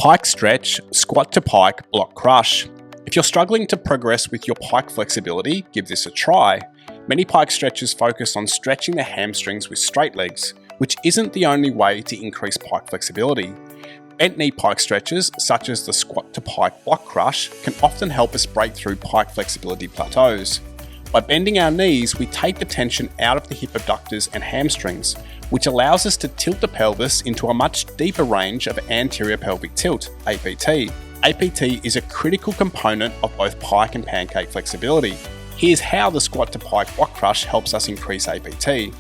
Pike stretch, squat to pike, block crush. If you're struggling to progress with your pike flexibility, give this a try. Many pike stretchers focus on stretching the hamstrings with straight legs, which isn't the only way to increase pike flexibility. Bent knee pike stretches, such as the squat to pike block crush, can often help us break through pike flexibility plateaus. By bending our knees, we take the tension out of the hip abductors and hamstrings, which allows us to tilt the pelvis into a much deeper range of anterior pelvic tilt, APT. APT is a critical component of both pike and pancake flexibility. Here's how the squat to pike block crush helps us increase APT.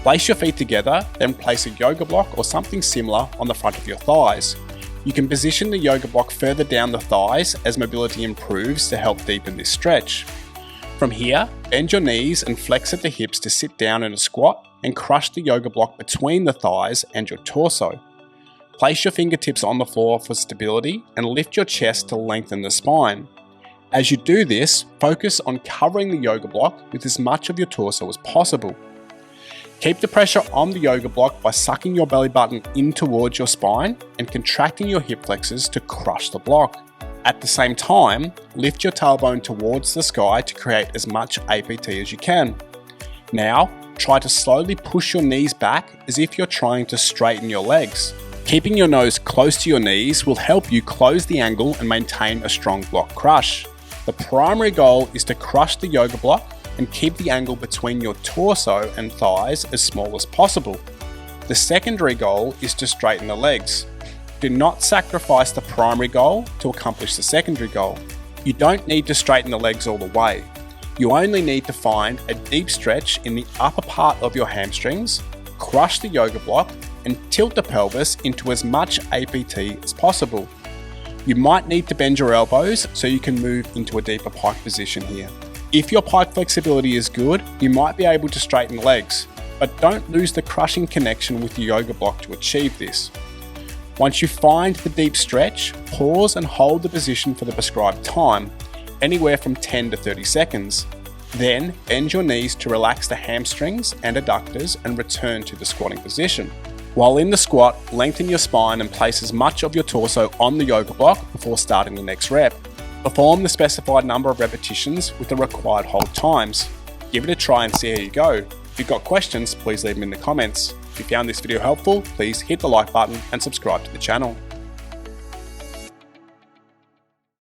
Place your feet together, then place a yoga block or something similar on the front of your thighs. You can position the yoga block further down the thighs as mobility improves to help deepen this stretch. From here, bend your knees and flex at the hips to sit down in a squat and crush the yoga block between the thighs and your torso. Place your fingertips on the floor for stability and lift your chest to lengthen the spine. As you do this, focus on covering the yoga block with as much of your torso as possible. Keep the pressure on the yoga block by sucking your belly button in towards your spine and contracting your hip flexors to crush the block. At the same time, lift your tailbone towards the sky to create as much APT as you can. Now, try to slowly push your knees back as if you're trying to straighten your legs. Keeping your nose close to your knees will help you close the angle and maintain a strong block crush. The primary goal is to crush the yoga block and keep the angle between your torso and thighs as small as possible. The secondary goal is to straighten the legs. Do not sacrifice the primary goal to accomplish the secondary goal. You don't need to straighten the legs all the way. You only need to find a deep stretch in the upper part of your hamstrings, crush the yoga block, and tilt the pelvis into as much APT as possible. You might need to bend your elbows so you can move into a deeper pike position here. If your pike flexibility is good, you might be able to straighten the legs, but don't lose the crushing connection with the yoga block to achieve this. Once you find the deep stretch, pause and hold the position for the prescribed time, anywhere from 10 to 30 seconds. Then bend your knees to relax the hamstrings and adductors and return to the squatting position. While in the squat, lengthen your spine and place as much of your torso on the yoga block before starting the next rep. Perform the specified number of repetitions with the required hold times. Give it a try and see how you go. If you've got questions, please leave them in the comments. If you found this video helpful, please hit the like button and subscribe to the channel.